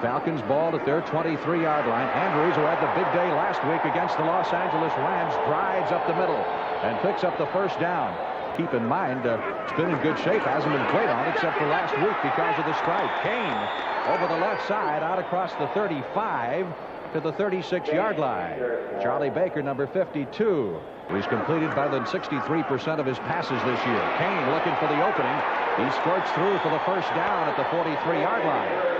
Falcons ball at their 23-yard line. Andrews, who had the big day last week against the Los Angeles Rams, drives up the middle and picks up the first down. Keep in mind, it's been in good shape. Hasn't been played on except for last week because of the strike. Kane over the left side, out across the 35 to the 36-yard line. Charlie Baker, number 52. He's completed better than 63% of his passes this year. Kane looking for the opening. He squirts through for the first down at the 43-yard line.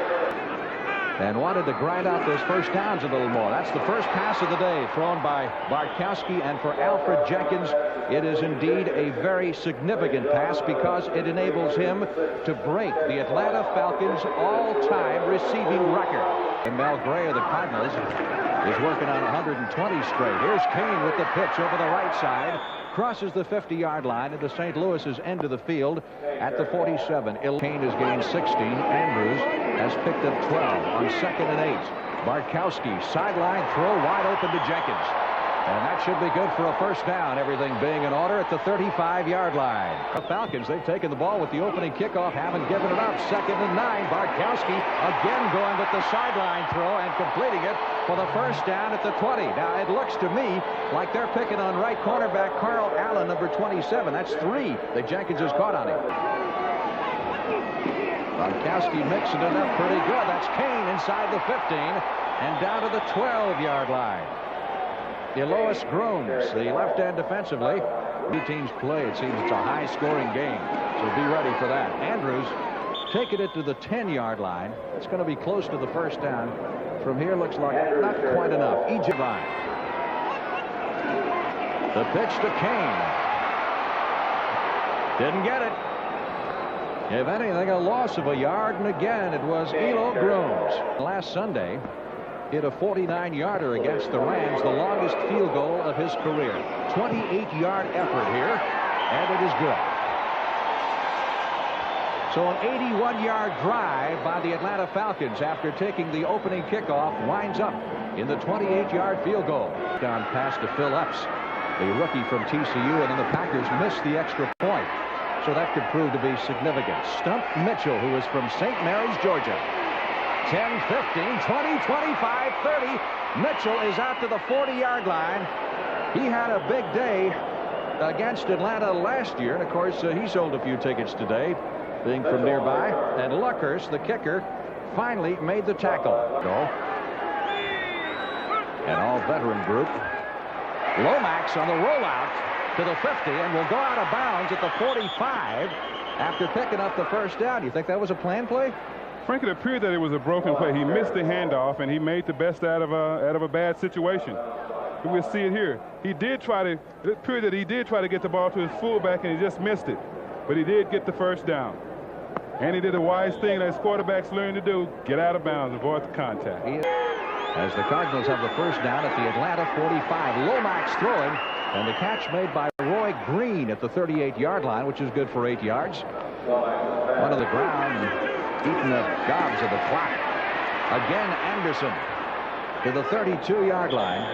And wanted to grind out those first downs a little more. That's the first pass of the day thrown by Bartkowski, and for Alfred Jenkins, it is indeed a very significant pass because it enables him to break the Atlanta Falcons' all-time receiving record. And Mel Gray of the Cardinals is working on 120 straight. Here's Kane with the pitch over the right side. Crosses the 50-yard line into St. Louis's end of the field at the 47. Kane has gained 16. Andrews has picked up 12 on 2nd and 8. Bartkowski, sideline throw wide open to Jenkins. And that should be good for a first down, everything being in order at the 35-yard line. The Falcons, they've taken the ball with the opening kickoff, haven't given it up. 2nd and 9. Bartkowski again going with the sideline throw and completing it for the first down at the 20. Now, it looks to me like they're picking on right cornerback Carl Allen, number 27. That's 3 that Jenkins has caught on him. Bartkowski mixing it up pretty good. That's Kane inside the 15 and down to the 12-yard line. Lois Groans, the left end defensively. Two teams play. It seems it's a high-scoring game, so be ready for that. Andrews taking it to the 10-yard line. It's going to be close to the first down. From here, looks like not quite enough. Egypt line. The pitch to Kane. Didn't get it. If anything, a loss of a yard, and again, it was Elo Groans. Last Sunday, hit a 49-yarder against the Rams, the longest field goal of his career. 28-yard effort here, and it is good. So an 81-yard drive by the Atlanta Falcons after taking the opening kickoff winds up in the 28-yard field goal. Down pass to Phil Epps, the rookie from TCU, and then the Packers missed the extra point. So that could prove to be significant. Stump Mitchell, who is from St. Mary's, Georgia. 10, 15, 20, 25, 30. Mitchell is out to the 40-yard line. He had a big day against Atlanta last year, and of course he sold a few tickets today, being from nearby. And Luckhurst, the kicker, finally made the tackle. An all-veteran group. Lomax on the rollout to the 50 and will go out of bounds at the 45 after picking up the first down. You think that was a planned play? Frank, it appeared that it was a broken play. He missed the handoff, and he made the best out of a bad situation. We'll see it here. It appeared that he did try to get the ball to his fullback, and he just missed it. But he did get the first down. And he did a wise thing that his quarterbacks learn to do: get out of bounds, avoid the contact. As the Cardinals have the first down at the Atlanta 45. Lomax throwing, and the catch made by Roy Green at the 38-yard line, which is good for 8 yards. One of the ground, eating the gobs of the clock. Again, Anderson to the 32-yard line.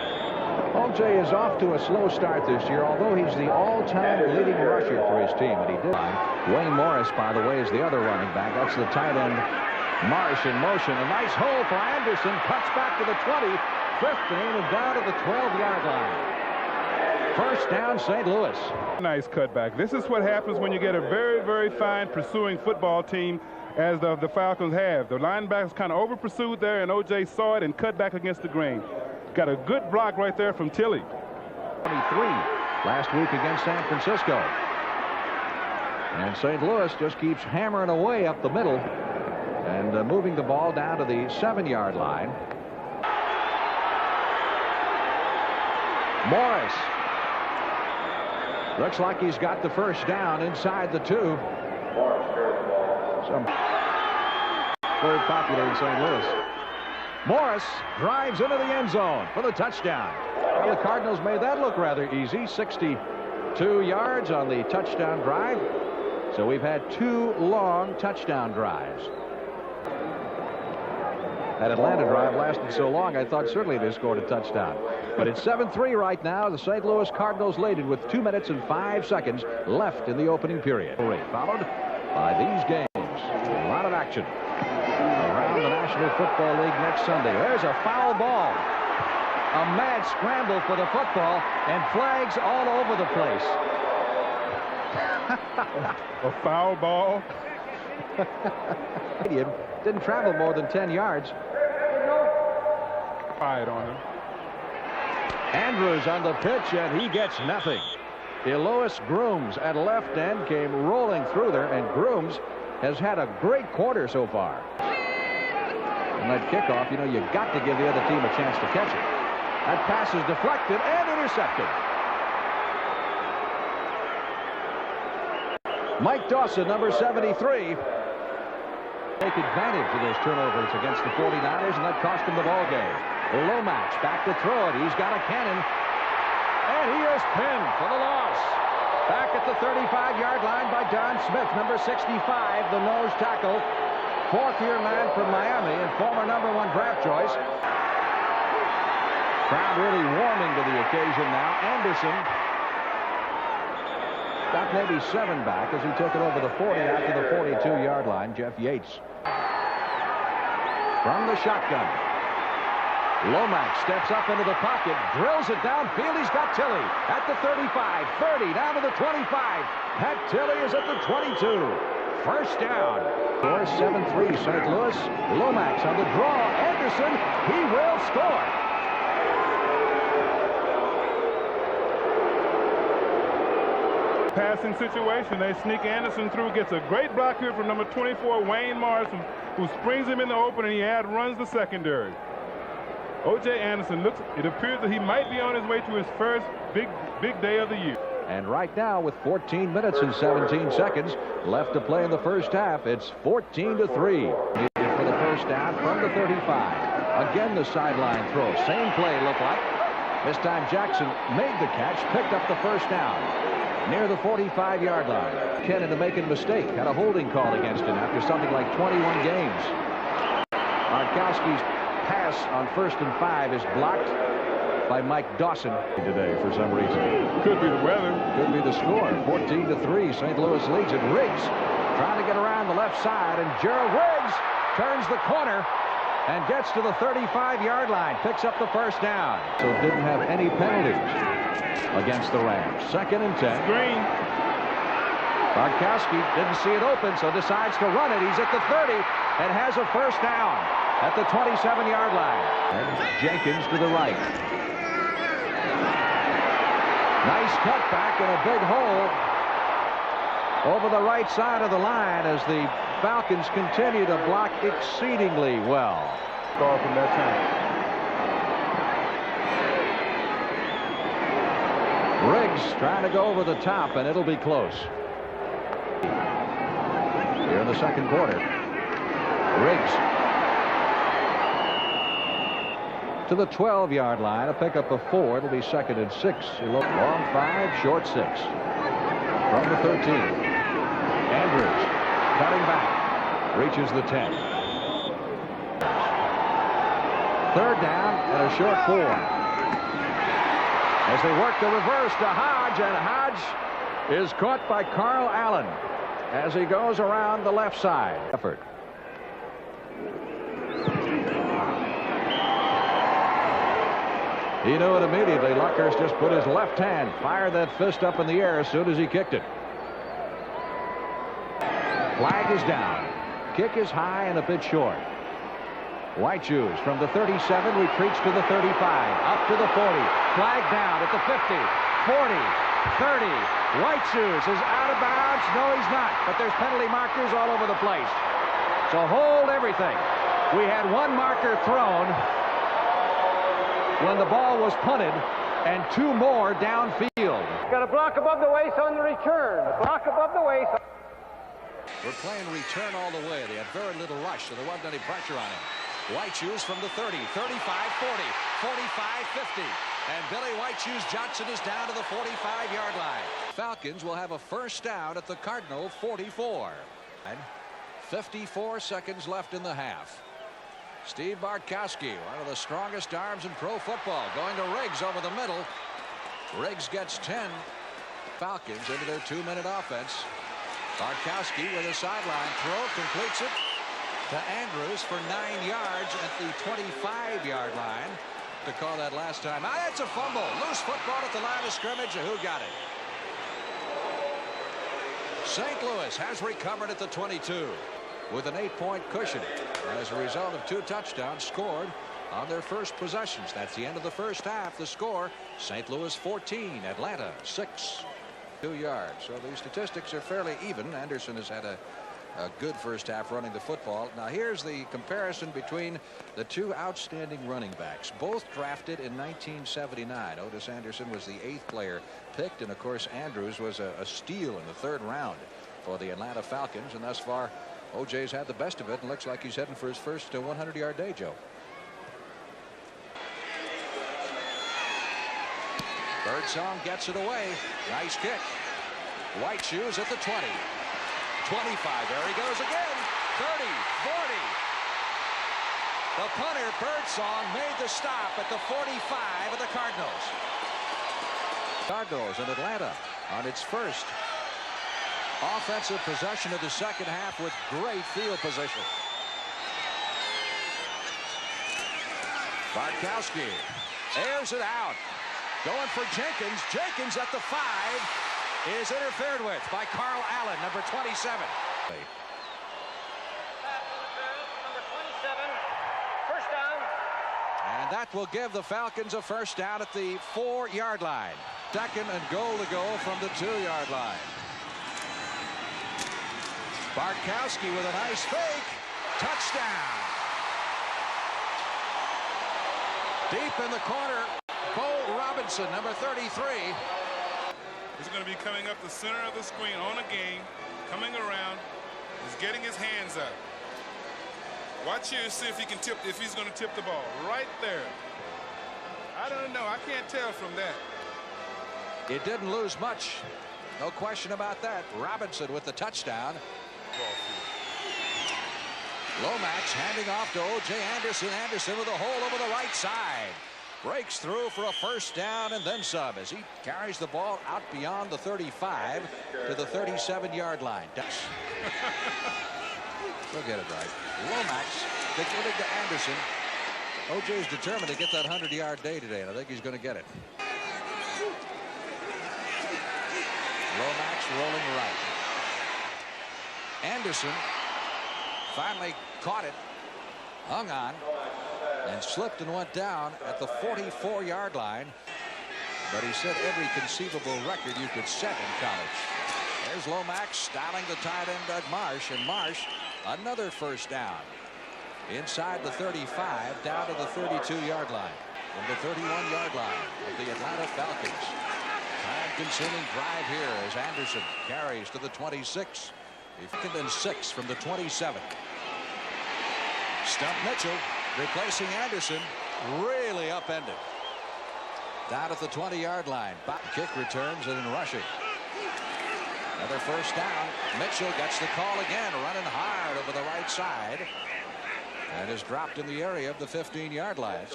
O.J. is off to a slow start this year, although he's the all-time leading rusher for his team, and he did. Wayne Morris, by the way, is the other running back. That's the tight end. Morris in motion. A nice hole for Anderson. Cuts back to the 20, 15, and down to the 12-yard line. First down, St. Louis. Nice cutback. This is what happens when you get a very, very fine pursuing football team, as the Falcons have. The linebackers kind of over-pursued there, and O.J. saw it and cut back against the grain. Got a good block right there from Tilly. 23 last week against San Francisco. And St. Louis just keeps hammering away up the middle and moving the ball down to the 7-yard line. Morris. Looks like he's got the first down inside the 2. Very popular in St. Louis. Morris drives into the end zone for the touchdown. Well, the Cardinals made that look rather easy. 62 yards on the touchdown drive. So we've had 2 long touchdown drives. That Atlanta drive lasted so long, I thought certainly they scored a touchdown. But it's 7-3 right now. The St. Louis Cardinals lead it with 2 minutes and 5 seconds left in the opening period. Followed by these games. A lot of action around the National National Football League next Sunday. There's a foul ball. A mad scramble for the football, and flags all over the place. A foul ball. Didn't travel more than 10 yards. Fired on him. Andrews on the pitch, and he gets nothing. Elois Grooms at left end came rolling through there, and Grooms has had a great quarter so far. And that kickoff, you know, you got to give the other team a chance to catch it. That pass is deflected and intercepted. Mike Dawson, number 73. Take advantage of those turnovers against the 49ers, and that cost him the ball game. Lomax back to throw it. He's got a cannon. And he is pinned for the loss. Back at the 35-yard line by Don Smith, number 65, the nose tackle. Fourth-year man from Miami and former #1 draft choice. Crowd really warming to the occasion now. Anderson got maybe 7 back as he took it over the 40 after the 42-yard line. Jeff Yates from the shotgun. Lomax steps up into the pocket, drills it downfield. He's got Tilley at the 35, 30, down to the 25. Pat Tilley is at the 22. First down. Score 7-3 St. Louis. Lomax on the draw. Anderson, he will score. Passing situation. They sneak Anderson through. Gets a great block here from number 24, Wayne Morrison, who springs him in the open, and he runs the secondary. O.J. Anderson looks, it appears that he might be on his way to his first big day of the year. And right now, with 14 minutes and 17 seconds left to play in the first half, it's 14-3. Needed for the first down from the 35. Again, the sideline throw. Same play looked like. This time Jackson made the catch, picked up the first down near the 45-yard line. Ken into making a mistake. Had a holding call against him after something like 21 games. Bartkowski's pass on 1st and 5 is blocked by Mike Dawson today for some reason. Could be the weather. Could be the score. 14-3. St. Louis leads it. Riggs trying to get around the left side, and Gerald Riggs turns the corner and gets to the 35-yard line. Picks up the first down. So didn't have any penalties against the Rams. 2nd and 10. Green. Bartkowski didn't see it open, so decides to run it. He's at the 30 and has a first down at the 27-yard line. And Jenkins to the right. Nice cutback and a big hole over the right side of the line as the Falcons continue to block exceedingly well. Call from that time. Riggs trying to go over the top, and it'll be close. Here in the second quarter. Riggs to the 12-yard line, a pickup of 4. It'll be 2nd and 6. Long 5, short 6. From the 13. Andrews cutting back, reaches the 10. 3rd down and a short 4. As they work the reverse to Hodge, and Hodge is caught by Carl Allen as he goes around the left side. Effort. He knew it immediately. Luckhurst just put his left hand, fired that fist up in the air as soon as he kicked it. Flag is down. Kick is high and a bit short. White Shoes from the 37 retreats to the 35, up to the 40. Flag down at the 50, 40, 30. White Shoes is out of bounds. No, he's not. But there's penalty markers all over the place. So hold everything. We had one marker thrown when the ball was punted, and 2 more downfield. Got a block above the waist on the return. A block above the waist. We're playing return all the way. They had very little rush, so there wasn't any pressure on him. White Shoes from the 30, 35, 40, 45, 50. And Billy White Shoes Johnson is down to the 45-yard line. Falcons will have a first down at the Cardinal 44. 54 seconds left in the half. Steve Bartkowski, one of the strongest arms in pro football, going to Riggs over the middle. Riggs gets 10. Falcons into their 2-minute offense. Bartkowski with a sideline throw, completes it. to Andrews for 9 yards at the 25-yard line. To call that last time. Ah, it's a fumble. Loose football at the line of scrimmage. Who got it? St. Louis has recovered at the 22 with an 8-point cushion as a result of 2 touchdowns scored on their first possessions. That's the end of the first half. The score, St. Louis 14, Atlanta 6. 2 yards. So the statistics are fairly even. Anderson has had a good first half running the football. Now here's the comparison between the 2 outstanding running backs, both drafted in 1979. Otis Anderson was the 8th player picked, and of course Andrews was a steal in the 3rd round for the Atlanta Falcons, and thus far OJ's had the best of it and looks like he's heading for his first 100-yard day, Joe. Birdsong gets it away. Nice kick. White shoes at the 20. 25. There he goes again. 30, 40. The punter, Birdsong, made the stop at the 45 of the Cardinals. Cardinals in Atlanta on its first offensive possession of the second half with great field position. Bartkowski airs it out. Going for Jenkins. Jenkins at the 5 is interfered with by Carl Allen, number 27. Number 27, first down. And that will give the Falcons a first down at the 4-yard line. 2nd and goal to go from the 2-yard line. Bartkowski with a nice fake. Touchdown. Deep in the corner, Bo Robinson, number 33. He's going to be coming up the center of the screen on a game, coming around, he's getting his hands up. Watch here, see if he can tip, if he's going to tip the ball. Right there. I don't know. I can't tell from that. It didn't lose much. No question about that. Robinson with the touchdown. Lomax handing off to O.J. Anderson. Anderson with a hole over the right side. Breaks through for a first down and then some as he carries the ball out beyond the 35 to the 37-yard line. He'll get it right. Lomax to give it to Anderson. O.J. is determined to get that 100-yard day today, and I think he's going to get it. Lomax rolling right. Anderson finally caught it, hung on, and slipped and went down at the 44-yard line. But he set every conceivable record you could set in college. There's Lomax styling the tight end Doug Marsh, and Marsh another first down inside the 35 down to the 32-yard line from the 31-yard line of the Atlanta Falcons. Time-consuming drive here as Anderson carries to the 26. 2nd and 6 from the 27. Stump Mitchell replacing Anderson, really upended. Down at the 20-yard line. Kick returns and rushing. Another first down. Mitchell gets the call again, running hard over the right side, and is dropped in the area of the 15-yard line.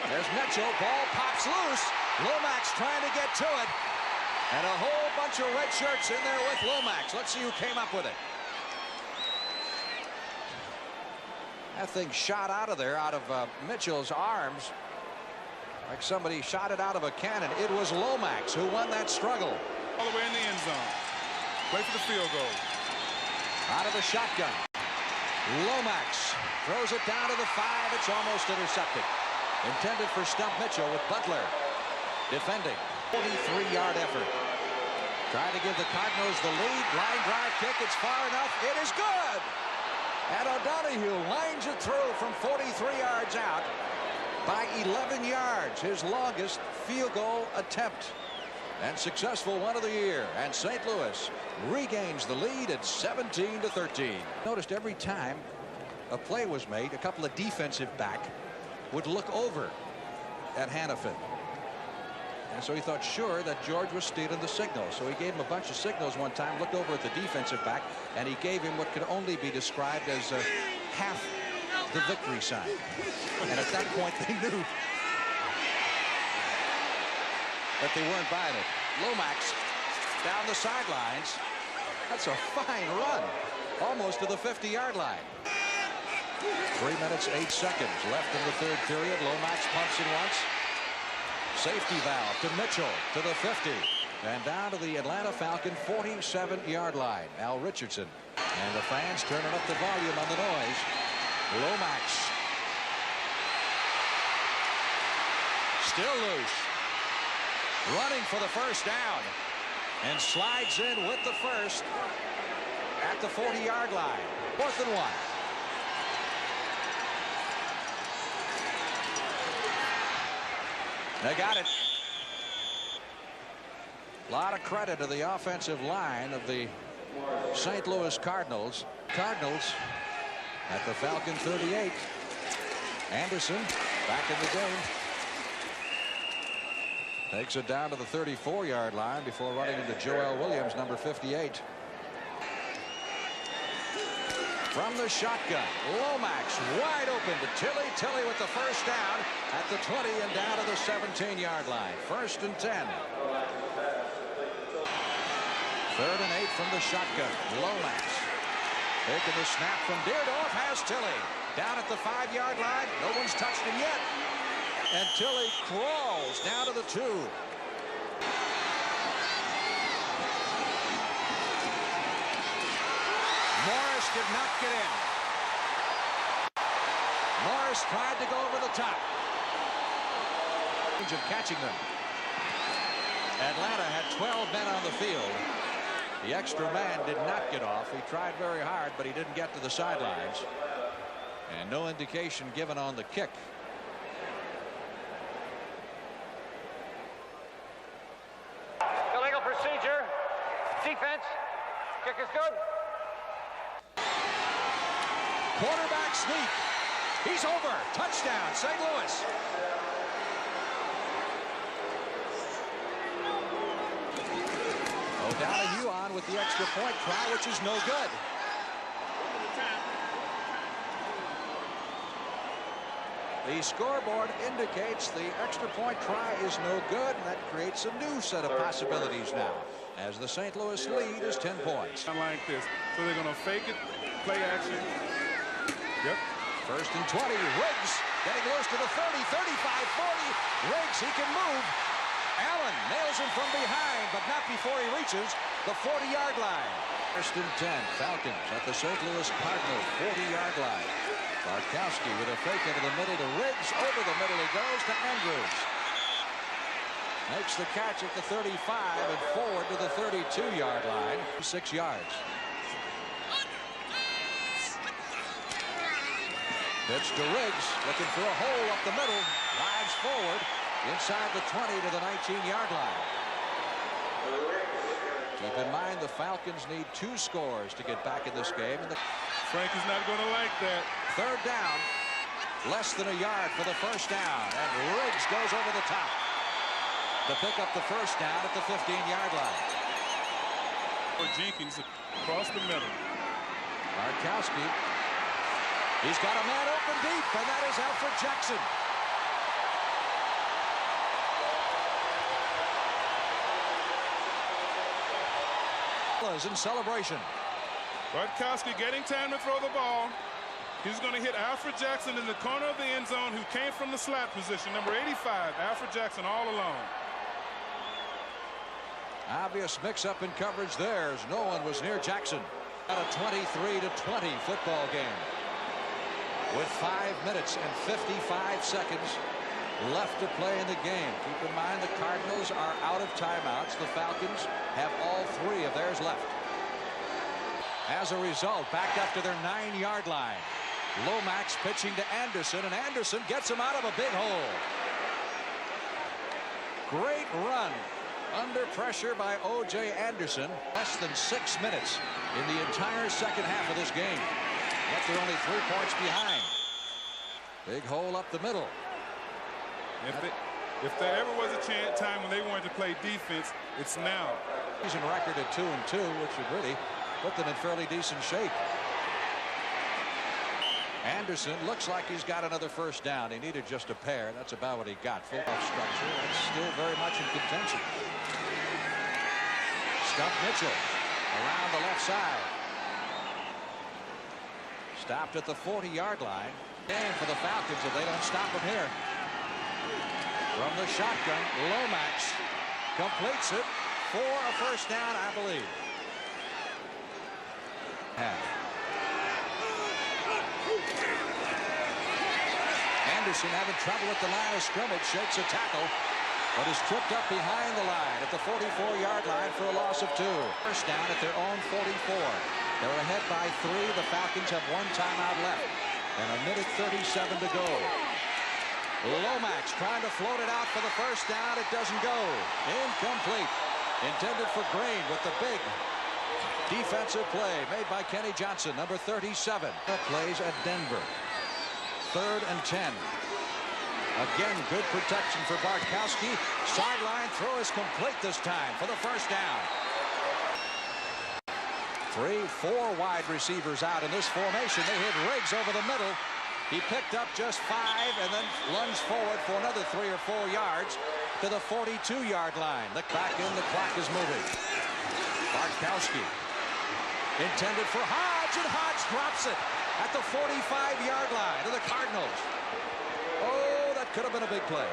There's Mitchell. Ball pops loose. Lomax trying to get to it. And a whole bunch of red shirts in there with Lomax. Let's see who came up with it. That thing shot out of there, out of Mitchell's arms, like somebody shot it out of a cannon. It was Lomax who won that struggle. All the way in the end zone. Play for the field goal. Out of the shotgun. Lomax throws it down to the 5. It's almost intercepted. Intended for Stump Mitchell with Butler defending. 43-yard effort. Trying to give the Cardinals the lead. Line drive kick. It's far enough. It is good. And O'Donohue lines it through from 43 yards out by 11 yards. His longest field goal attempt. And successful one of the year. And St. Louis regains the lead at 17-13. Noticed every time a play was made, a couple of defensive back would look over at Hannafin. And so he thought sure that George was stealing the signal. So he gave him a bunch of signals one time, looked over at the defensive back, and he gave him what could only be described as half the victory sign. And at that point, they knew that they weren't buying it. Lomax down the sidelines. That's a fine run. Almost to the 50-yard line. 3 minutes, 8 seconds left in the third period. Lomax pumps in once. Safety valve to Mitchell to the 50. And down to the Atlanta Falcon 47-yard line. Al Richardson. And the fans turning up the volume on the noise. Lomax. Still loose. Running for the first down. And slides in with the first at the 40-yard line. 4th and 1. They got it. A lot of credit to the offensive line of the St. Louis Cardinals. Cardinals at the Falcon 38. Anderson back in the game. Takes it down to the 34-yard line before running into Joel Williams, number 58. From the shotgun, Lomax wide open to Tilly. Tilly with the first down at the 20 and down to the 17-yard line. 1st and 10. 3rd and 8 from the shotgun. Lomax taking the snap from Deerdorf, has Tilly down at the 5-yard line. No one's touched him yet. And Tilly crawls down to the 2. Morris did not get in. Morris tried to go over the top. Of catching them. Atlanta had 12 men on the field. The extra man did not get off. He tried very hard, but he didn't get to the sidelines. And no indication given on the kick. Illegal procedure. Defense. Kick is good. Quarterback sneak. He's over. Touchdown, St. Louis. O'Donoghue on with the extra point try, which is no good. The scoreboard indicates the extra point try is no good, and that creates a new set of possibilities now, as the St. Louis lead is 10 points. Like this. So they're going to fake it, play action. Yep. 1st and 20. Riggs getting loose to the 30, 35, 40. Riggs, he can move. Allen nails him from behind, but not before he reaches the 40-yard line. 1st and 10. Falcons at the St. Louis Cardinals 40-yard line. Bartkowski with a fake into the middle to Riggs. Over the middle he goes to Andrews. Makes the catch at the 35 and forward to the 32-yard line. 6 yards. Pitch to Riggs, looking for a hole up the middle. Drives forward inside the 20 to the 19-yard line. Keep in mind the Falcons need 2 scores to get back in this game. And Frankie's not going to like that. 3rd down, less than a yard for the first down, and Riggs goes over the top to pick up the first down at the 15-yard line. For Jenkins across the middle. Bartkowski. He's got a man open deep, and that is Alfred Jackson. In celebration. Bartkowski getting time to throw the ball. He's going to hit Alfred Jackson in the corner of the end zone, who came from the slot position. Number 85, Alfred Jackson, all alone. Obvious mix-up in coverage there, as no one was near Jackson. At a 23-20 football game. With 5 minutes and 55 seconds left to play in the game. Keep in mind the Cardinals are out of timeouts. The Falcons have all 3 of theirs left. As a result, back up to their 9-yard line. Lomax pitching to Anderson, and Anderson gets him out of a big hole. Great run under pressure by O.J. Anderson. Less than 6 minutes in the entire second half of this game. Yet they're only 3 points behind. Big hole up the middle. If there ever was a time when they wanted to play defense, it's now. Season record at 2-2, which would really put them in fairly decent shape. Anderson looks like he's got another first down. He needed just a pair. That's about what he got. Full structure. That's still very much in contention. Stump Mitchell. around the left side. Stopped at the 40-yard line. Game for the Falcons if they don't stop him here. From the shotgun, Lomax completes it for a first down, I believe. Anderson having trouble at the line of scrimmage, shakes a tackle, but is tripped up behind the line at the 44-yard line for a loss of 2. First down at their own 44. They're ahead by 3. The Falcons have 1 timeout left and 1:37 to go. Lomax trying to float it out for the first down. It doesn't go. Incomplete. Intended for Green with the big defensive play made by Kenny Johnson, number 37. That plays at Denver. 3rd and 10. Again, good protection for Bartkowski. Sideline throw is complete this time for the first down. 3-4 wide receivers out in this formation. They hit Riggs over the middle. He picked up just 5 and then lunged forward for another 3 or 4 yards to the 42-yard line. The back in, the clock is moving. Bartkowski intended for Hodge, and Hodge drops it at the 45-yard line to the Cardinals. Oh, that could have been a big play.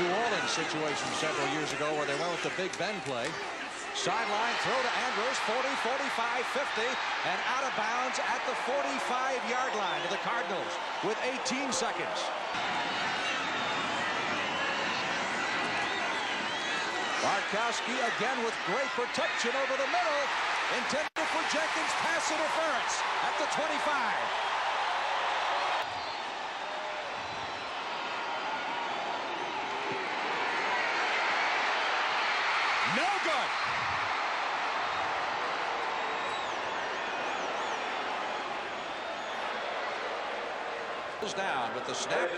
New Orleans situation several years ago where they went with the Big Ben play. Sideline throw to Andrews, 40, 45, 50, and out of bounds at the 45-yard line to the Cardinals with 18 seconds. Bartkowski again with great protection over the middle. Intended for Jenkins, pass interference at the 25. No good. Down with the snap.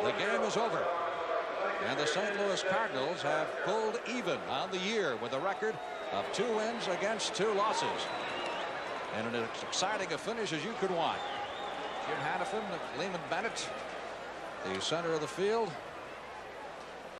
The game is over. And the St. Louis Cardinals have pulled even on the year with a record of 2 wins against 2 losses. And an exciting a finish as you could want. Jim Hannafin, Lehman Bennett, the center of the field.